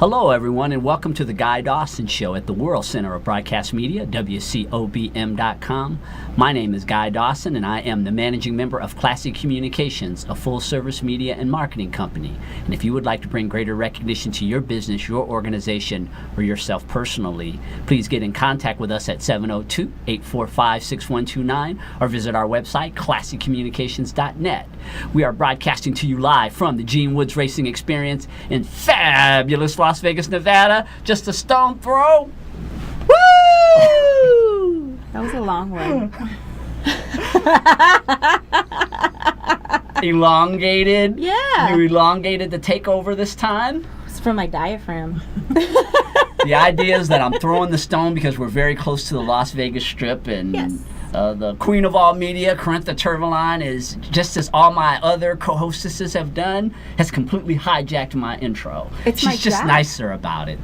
Hello, everyone, and welcome to the Guy Dawson Show at the World Center of Broadcast Media, WCOBM.com. My name is Guy Dawson, and I am the managing member of Classic Communications, a full-service media and marketing company. And if you would like to bring greater recognition to your business, your organization, or yourself personally, please get in contact with us at 702-845-6129 or visit our website, classiccommunications.net. We are broadcasting to you live from the Gene Woods Racing Experience in fabulous Las Vegas, Nevada, just a stone throw. Woo! That was a long one. Elongated. Yeah. You elongated the takeover this time. It's from my diaphragm. The idea is that I'm throwing the stone because we're very close to the Las Vegas Strip, and Yes. The queen of all media, Corintha Turveline, is, just as all my other co-hostesses have done, has completely hijacked my intro. It's She's my just job. nicer about it.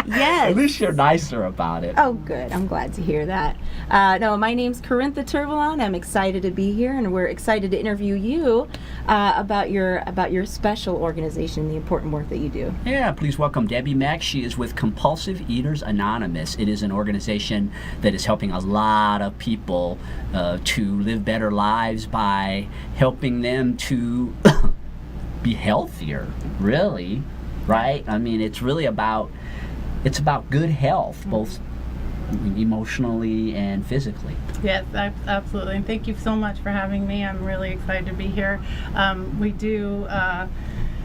Yes. At least you're nicer about it. Oh, good. I'm glad to hear that. No, my name's Corintha Turveline. I'm excited to be here, and we're excited to interview you about your special organization, the important work that you do. Yeah, please welcome Debbie Mack. She is with Compulsive Eaters Anonymous. It is an organization that is helping a lot of people to live better lives by helping them to be healthier, really, right? I mean, it's about good health, both emotionally and physically. Yes, absolutely. And thank you so much for having me. I'm really excited to be here. We do,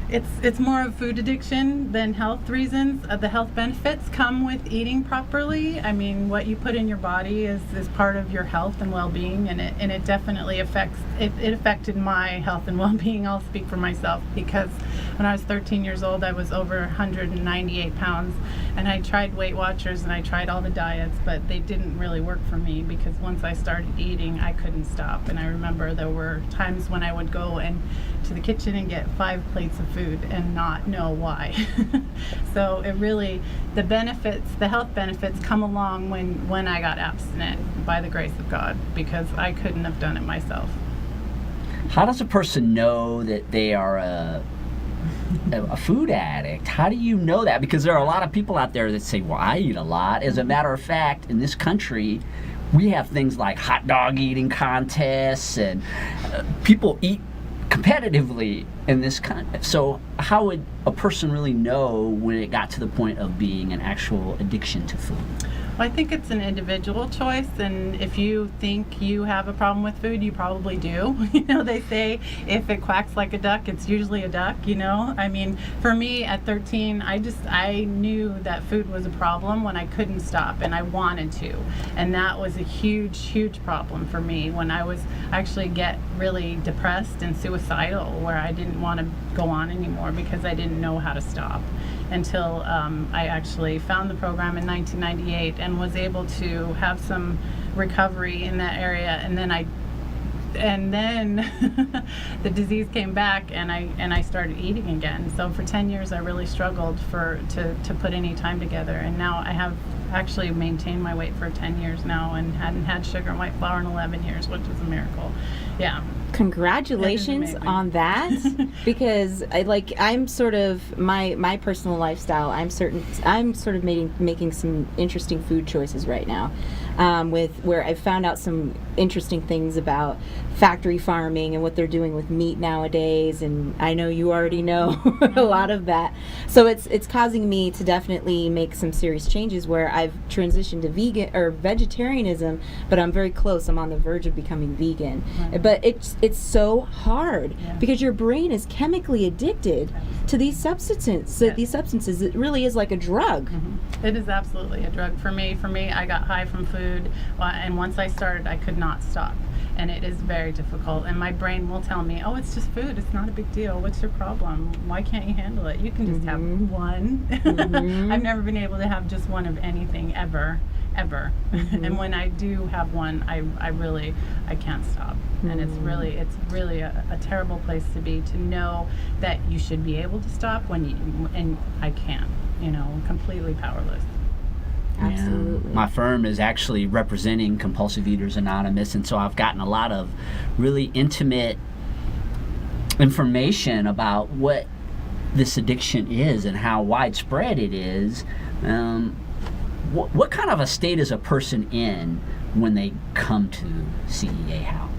it's more of food addiction than health reasons. The health benefits come with eating properly. I mean, what you put in your body is part of your health and well-being, and it definitely it affected my health and well-being. I'll speak for myself, because when I was 13 years old, I was over 198 pounds, and I tried Weight Watchers and I tried all the diets, but they didn't really work for me, because once I started eating, I couldn't stop. And I remember there were times when I would go to the kitchen and get 5 plates of food and not know why. So it really, the health benefits come along when I got abstinent, by the grace of God, because I couldn't have done it myself. How does a person know that they are a food addict? How do you know that? Because there are a lot of people out there that say, well, I eat a lot. As a matter of fact, in this country, we have things like hot dog eating contests, and people eat competitively in this country. So how would a person really know when it got to the point of being an actual addiction to food? Well, I think it's an individual choice, and if you think you have a problem with food, you probably do. You know, they say if it quacks like a duck, it's usually a duck, you know? I mean, for me at 13, I knew that food was a problem when I couldn't stop, and I wanted to. And that was a huge, huge problem for me when I was actually get really depressed and suicidal, where I didn't want to go on anymore because I didn't know how to stop. Until I actually found the program in 1998 and was able to have some recovery in that area, and then the disease came back, and I started eating again. So for 10 years I really struggled to put any time together, and now I have actually maintained my weight for 10 years now and hadn't had sugar and white flour in 11 years, which is a miracle. Yeah. Congratulations on that, because I'm sort of my personal lifestyle. I'm sort of making some interesting food choices right now, with where I've found out some interesting things about factory farming and what they're doing with meat nowadays, and I know you already know a lot of that. So it's causing me to definitely make some serious changes, where I've transitioned to vegan or vegetarianism, but I'm very close. I'm on the verge of becoming vegan. Right. But it's so hard, because your brain is chemically addicted to these substances. So these substances, it really is like a drug. Mm-hmm. It is absolutely a drug for me. I got high from food, and once I started, I could not stop. And it is very difficult, and my brain will tell me, oh, it's just food, it's not a big deal, what's your problem, why can't you handle it, you can just have one. I've never been able to have just one of anything ever. And when I do have one, I can't stop. And it's really a terrible place to be, to know that you should be able to stop and I can't, completely powerless. Absolutely. My firm is actually representing Compulsive Eaters Anonymous, and so I've gotten a lot of really intimate information about what this addiction is and how widespread it is, what kind of a state is a person in when they come to CEA How?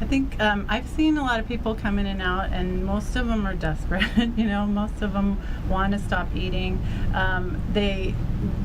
I think I've seen a lot of people come in and out, and most of them are desperate. Most of them want to stop eating.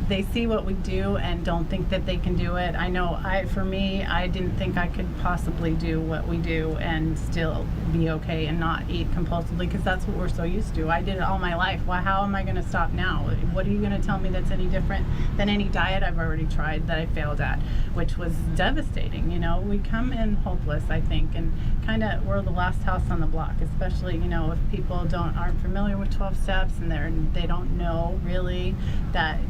They see what we do and don't think that they can do it. I know for me, I didn't think I could possibly do what we do and still be okay and not eat compulsively, because that's what we're so used to. I did it all my life. Well, how am I going to stop now? What are you going to tell me that's any different than any diet I've already tried that I failed at, which was devastating. We come in hopeless, I think, and kind of we're the last house on the block, especially if people aren't familiar with 12 steps and they don't know really that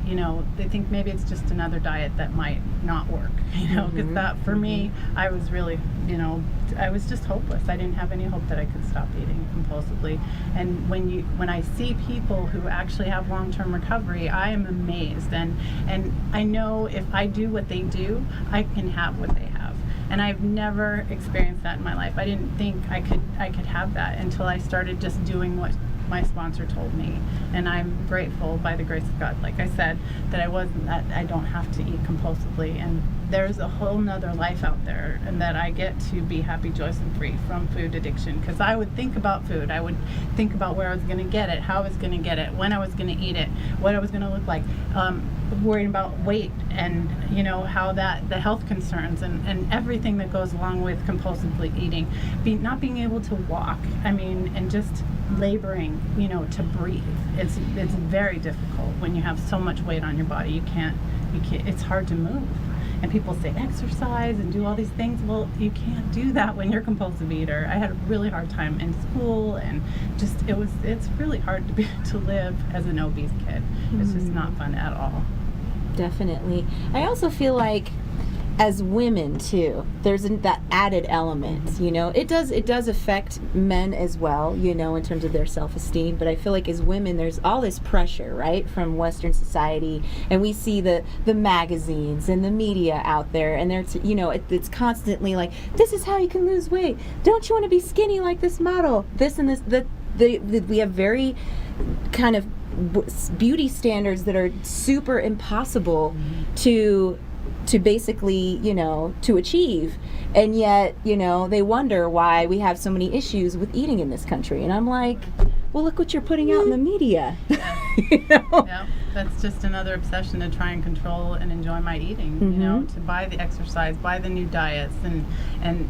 they think maybe it's just another diet that might not work, because that for me, I was really I was just hopeless. I didn't have any hope that I could stop eating compulsively. And when I see people who actually have long-term recovery, I am amazed, and I know if I do what they do, I can have what they have. And I've never experienced that in my life. I didn't think I could have that until I started just doing what my sponsor told me. And I'm grateful, by the grace of God, like I said, that I don't have to eat compulsively. And there's a whole nother life out there, and that I get to be happy, joyous, and free from food addiction. Because I would think about food. I would think about where I was going to get it, how I was going to get it, when I was going to eat it, what I was going to look like. Worrying about weight and how the health concerns and everything that goes along with compulsively eating, not being able to walk, and just laboring to breathe. It's very difficult when you have so much weight on your body. You can't it's hard to move. And people say exercise and do all these things. Well, you can't do that when you're a compulsive eater. I had a really hard time in school, and just it's really hard to live as an obese kid. It's just not fun at all. Definitely. I also feel like as women too, there's that added element, it does affect men as well, in terms of their self-esteem. But I feel like as women, there's all this pressure, right, from Western society, and we see the magazines and the media out there, and they're it's constantly like, this is how you can lose weight. Don't you want to be skinny like this model? This and this. We have very kind of beauty standards that are super impossible to basically, to achieve. And yet, they wonder why we have so many issues with eating in this country. And I'm like, well, look what you're putting out in the media. Yeah, that's just another obsession to try and control and enjoy my eating, to buy the exercise, buy the new diets, and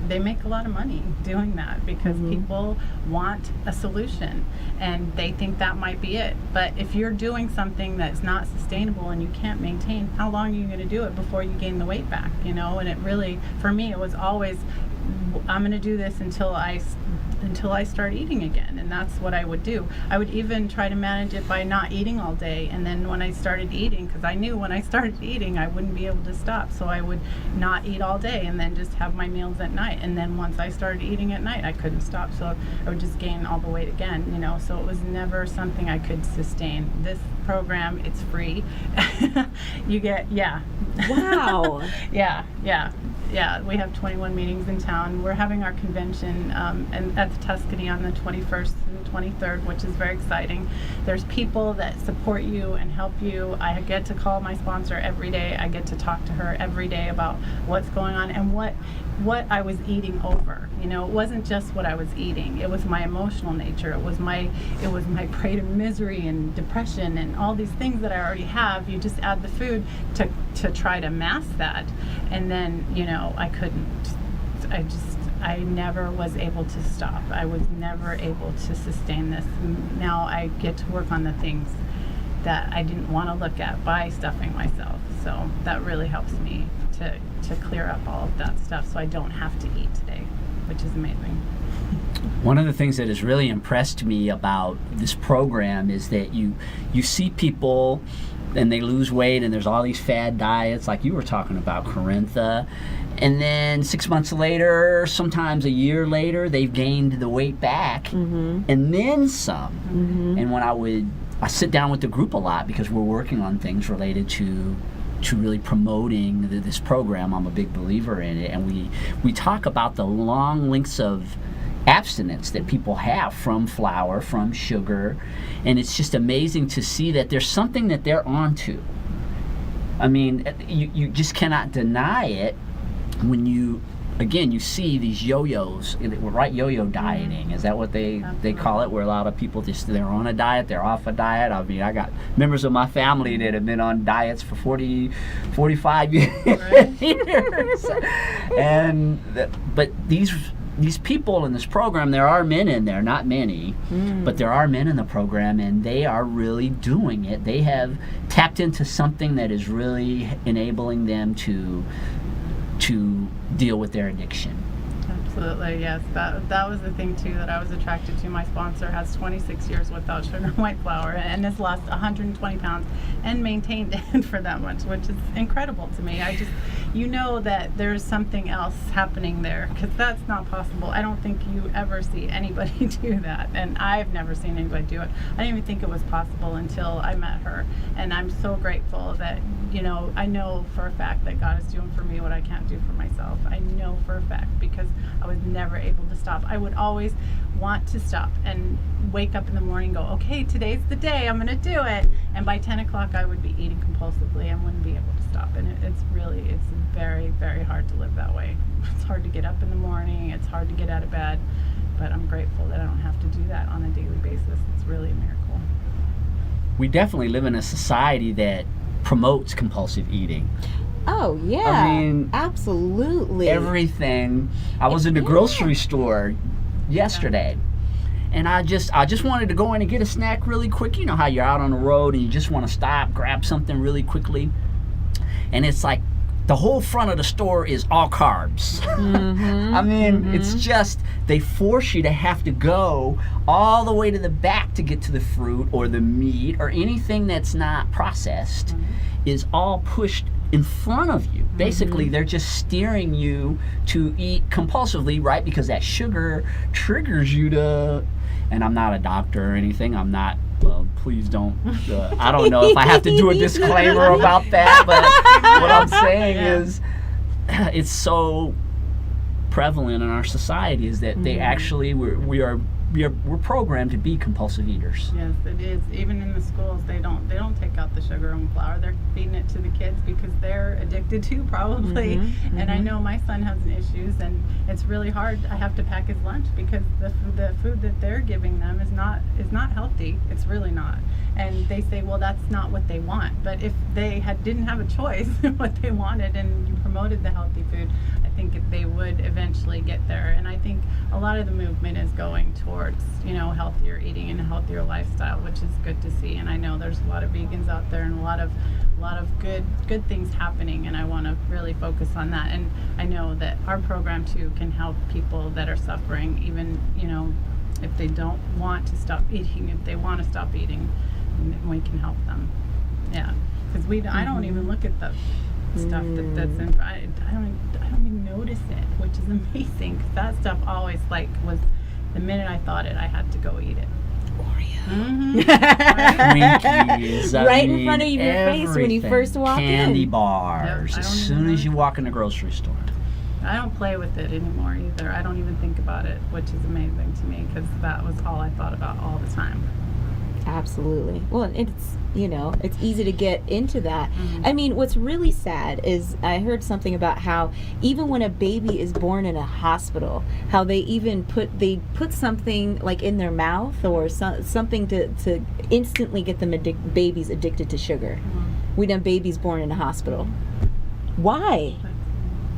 they make a lot of money doing that because people want a solution and they think that might be it. But if you're doing something that's not sustainable and you can't maintain, how long are you going to do it before you gain the weight back, And it really, for me, it was always, I'm going to do this until I start eating again, and that's what I would do. I would even try to manage it by not eating all day, and then when I started eating, because I knew when I started eating I wouldn't be able to stop, so I would not eat all day and then just have my meals at night, and then once I started eating at night I couldn't stop, so I would just gain all the weight again, so it was never something I could sustain. This program, it's free. You get, wow. Yeah, we have 21 meetings in town. We're having our convention and at the Tuscany on the 21st and 23rd, which is very exciting. There's people that support you and help you. I get to call my sponsor every day. I get to talk to her every day about what's going on and what I was eating over. It wasn't just what I was eating. It was my emotional nature. It was my prey to misery and depression and all these things that I already have. You just add the food to try to mask that, and then I couldn't. I never was able to stop. I was never able to sustain this. Now I get to work on the things that I didn't want to look at by stuffing myself. So that really helps me to clear up all of that stuff so I don't have to eat today, which is amazing. One of the things that has really impressed me about this program is that you see people and they lose weight and there's all these fad diets like you were talking about, Corintha, and then 6 months later, sometimes a year later, they've gained the weight back and then some. And when I sit down with the group a lot because we're working on things related to really promoting this program. I'm a big believer in it, and we talk about the long lengths of abstinence that people have from flour, from sugar, and it's just amazing to see that there's something that they're onto. I mean, you just cannot deny it when you see these yo-yos, right? Yo-yo dieting, is that what they call it? Where a lot of people they're on a diet, they're off a diet. I mean, I got members of my family that have been on diets for 40, 45 years. But these people in this program, there are men in there, not many, but there are men in the program, and they are really doing it. They have tapped into something that is really enabling them to deal with their addiction. Absolutely, yes. That was the thing too that I was attracted to. My sponsor has 26 years without sugar and white flour and has lost 120 pounds and maintained it for that much, which is incredible to me. I just, that there's something else happening there, because that's not possible. I don't think you ever see anybody do that, and I've never seen anybody do it. I didn't even think it was possible until I met her, and I'm so grateful that, I know for a fact that God is doing for me what I can't do for myself. I know for a fact, because I was never able to stop. I would always want to stop and wake up in the morning and go, okay, today's the day, I'm gonna do it. And by 10 o'clock I would be eating compulsively and wouldn't be able to stop. And it's very, very hard to live that way. It's hard to get up in the morning, it's hard to get out of bed, but I'm grateful that I don't have to do that on a daily basis. It's really a miracle. We definitely live in a society that promotes compulsive eting. Oh yeah, I mean, absolutely. Everything. I was in the grocery store yesterday, and I just wanted to go in and get a snack really quick. You know how you're out on the road and you just want to stop, grab something really quickly, and it's like the whole front of the store is all carbs. I mean, it's just, they force you to have to go all the way to the back to get to the fruit or the meat or anything that's not processed is all pushed in front of you. Basically, they're just steering you to eat compulsively, right? Because that sugar triggers you to, and I'm not a doctor or anything, I'm not, well, please don't, I don't know if I have to do a disclaimer about that, but what I'm saying is, it's so prevalent in our society is that they actually, we're programmed to be compulsive eaters. Yes, it is. Even in the schools, they don't take out the sugar and flour. They're feeding it to the kids because they're addicted too, probably. And I know my son has issues, and it's really hard. I have to pack his lunch because the food that they're giving them is not healthy. It's really not. And they say, well, that's not what they want. But if they didn't have a choice what they wanted, and you promoted the healthy food, I think they would eventually get there. And I think a lot of the movement is going towards, healthier eating and a healthier lifestyle, which is good to see. And I know there's a lot of vegans out there and a lot of good things happening, and I want to really focus on that. And I know that our program too can help people that are suffering, even if they don't want to stop eating, if they want to stop eating, we can help them. Yeah, because I don't even look at the stuff that's in. I don't even notice it, which is amazing. Because that stuff always was the minute I thought it, I had to go eat it. Oreo. Twinkies, right in front of your face when you first walk in. Candy bars, as soon as you walk in the grocery store. I don't play with it anymore either. I don't even think about it, which is amazing to me, because that was all I thought about all the time. Absolutely. Well, it's it's easy to get into that. I mean, what's really sad is I heard something about how even when a baby is born in a hospital, how they even put something like in their mouth or something to instantly get them babies addicted to sugar. We done babies born in a hospital. Why?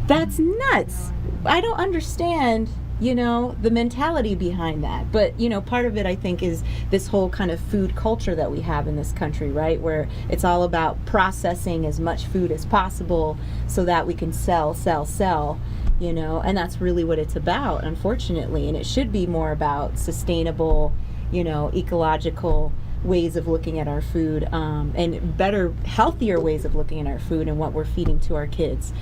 That's nuts. I don't understand the mentality behind that. But, part of it, I think, is this whole kind of food culture that we have in this country, right? Where it's all about processing as much food as possible so that we can sell, and that's really what it's about, unfortunately. And it should be more about sustainable, ecological ways of looking at our food, and better, healthier ways of looking at our food and what we're feeding to our kids.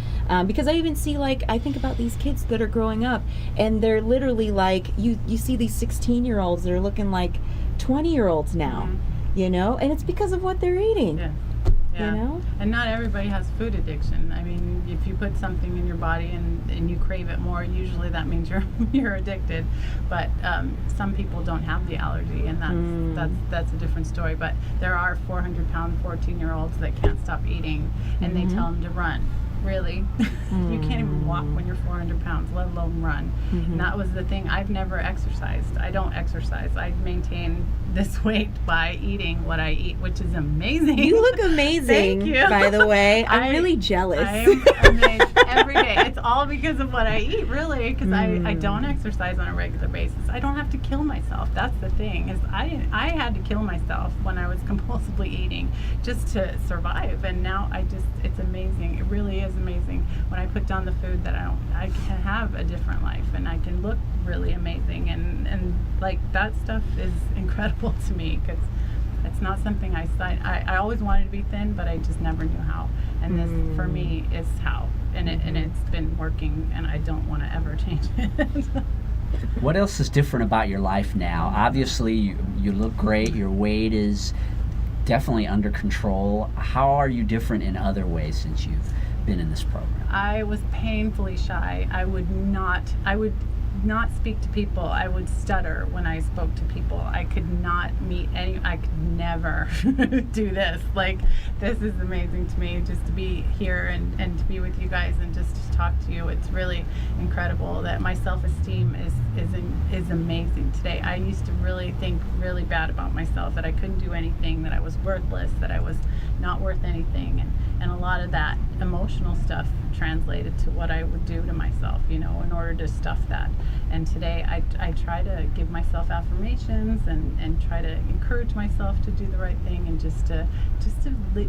Because I even see, I think about these kids that are growing up, and they're literally you see these 16-year-olds that are looking like 20-year-olds now, and it's because of what they're eating. Yeah. Yeah. You know? And not everybody has food addiction. I mean, if you put something in your body and you crave it more, usually that means you're addicted. But some people don't have the allergy, and that's a different story. But there are 400-pound 14-year-olds that can't stop eating, and they tell them to run. Really? You can't even walk when you're 400 pounds, let alone run. And that was the thing. I've never exercised. I don't exercise. I maintain this weight by eating what I eat, which is amazing. You look amazing, Thank you. by the way. I'm really jealous. I am amazed every day. It's all because of what I eat, really, because I don't exercise on a regular basis. I don't have to kill myself. That's the thing. Is I had to kill myself when I was compulsively eating just to survive, and now it's amazing. It really is amazing when I put down the food that I can have a different life, and I can look really amazing, and like that stuff is incredible to me, because it's not something I always wanted to be thin, but I just never knew how, and this for me is how, and it's been working, and I don't want to ever change it. What else is different about your life now? Obviously, you look great. Your weight is definitely under control. How are you different in other ways since you've been in this program? I was painfully shy. I would not speak to people. I would stutter when I spoke to people. I could not I could never do this. Like, this is amazing to me, just to be here and to be with you guys and just to talk to you. It's really incredible that my self-esteem is amazing today. I used to really think really bad about myself, that I couldn't do anything, that I was worthless, that I was not worth anything, and a lot of that emotional stuff translated to what I would do to myself, in order to stuff that. And today I try to give myself affirmations and try to encourage myself to do the right thing, and just to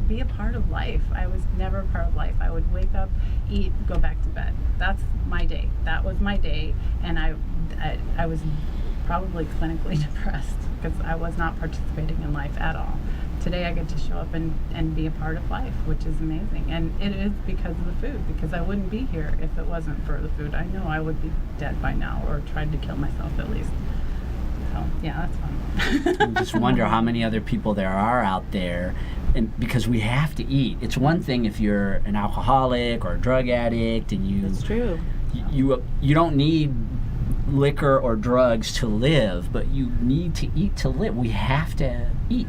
be a part of life. I was never a part of life. I would wake up, eat, go back to bed. That's my day. That was my day, and I was probably clinically depressed because I was not participating in life at all. Today I get to show up and be a part of life, which is amazing. And it is because of the food, because I wouldn't be here if it wasn't for the food. I know I would be dead by now, or tried to kill myself at least. So, yeah, that's fun. I just wonder how many other people there are out there, and because we have to eat. It's one thing if you're an alcoholic or a drug addict, and That's true. You don't need liquor or drugs to live, but you need to eat to live. We have to eat.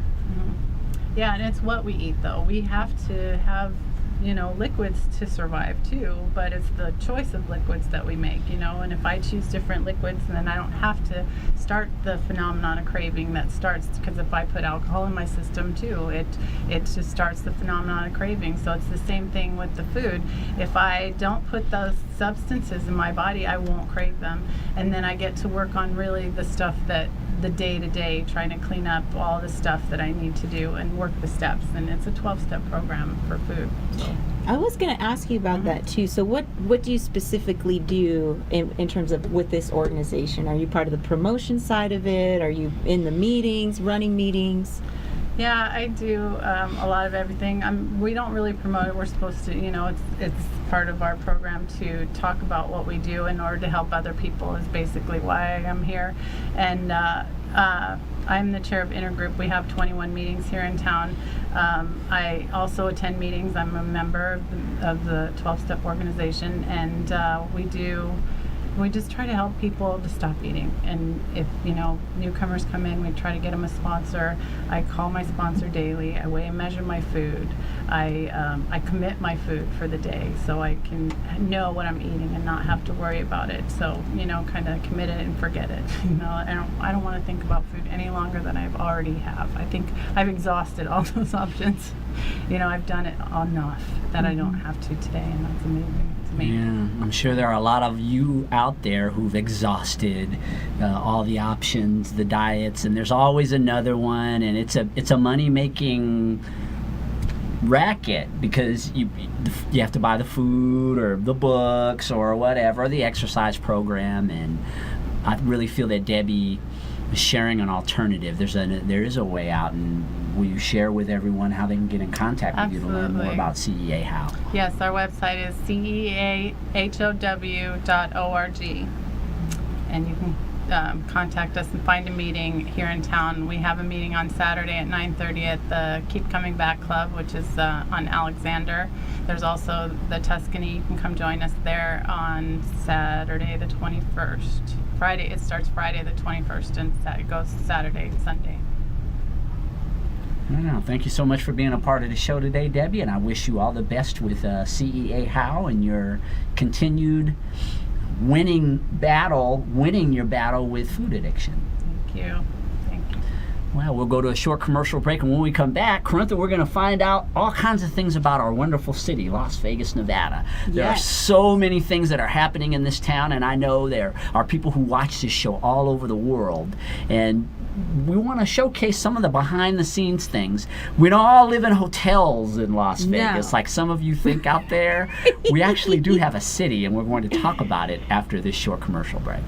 Yeah, and it's what we eat, though. We have to have, liquids to survive, too, but it's the choice of liquids that we make, and if I choose different liquids, then I don't have to start the phenomenon of craving that starts, because if I put alcohol in my system, too, it just starts the phenomenon of craving. So it's the same thing with the food. If I don't put those substances in my body, I won't crave them, and then I get to work on really the stuff that the day-to-day, trying to clean up all the stuff that I need to do and work the steps. And it's a 12-step program for food. So. I was going to ask you about that too. So what do you specifically do in terms of with this organization? Are you part of the promotion side of it? Are you in the meetings, running meetings? Yeah, I do a lot of everything. We don't really promote it. We're supposed to, it's part of our program to talk about what we do in order to help other people, is basically why I'm here. And I'm the chair of Intergroup. We have 21 meetings here in town. I also attend meetings. I'm a member of the 12-step organization, and we just try to help people to stop eating. And if newcomers come in, we try to get them a sponsor. I call my sponsor daily. I weigh and measure my food. I commit my food for the day, so I can know what I'm eating and not have to worry about it. So kind of commit it and forget it. I don't want to think about food any longer than I've already have. I think I've exhausted all those options. I've done it enough that I don't have to today, and that's amazing. Yeah, I'm sure there are a lot of you out there who've exhausted all the options, the diets, and there's always another one, and it's a money-making racket, because you have to buy the food or the books or whatever, or the exercise program. And I really feel that Debbie is sharing an alternative. There is a way out, and will you share with everyone how they can get in contact with you to learn more about CEA How? Yes, our website is ceahow.org, and you can contact us and find a meeting here in town. We have a meeting on Saturday at 9:30 at the Keep Coming Back Club, which is on Alexander. There's also the Tuscany. You can come join us there on Saturday the 21st. Friday, it starts Friday the 21st and it goes Saturday, Sunday. Wow, thank you so much for being a part of the show today, Debbie, and I wish you all the best with CEA How and your continued winning your battle with food addiction. Thank you. Thank you. Well, we'll go to a short commercial break, and when we come back, Corintha, we're going to find out all kinds of things about our wonderful city, Las Vegas, Nevada. There are Yes. so many things that are happening in this town, and I know there are people who watch this show all over the world, and we want to showcase some of the behind-the-scenes things. We don't all live in hotels in Las Vegas like some of you think out there. We actually do have a city, and we're going to talk about it after this short commercial break.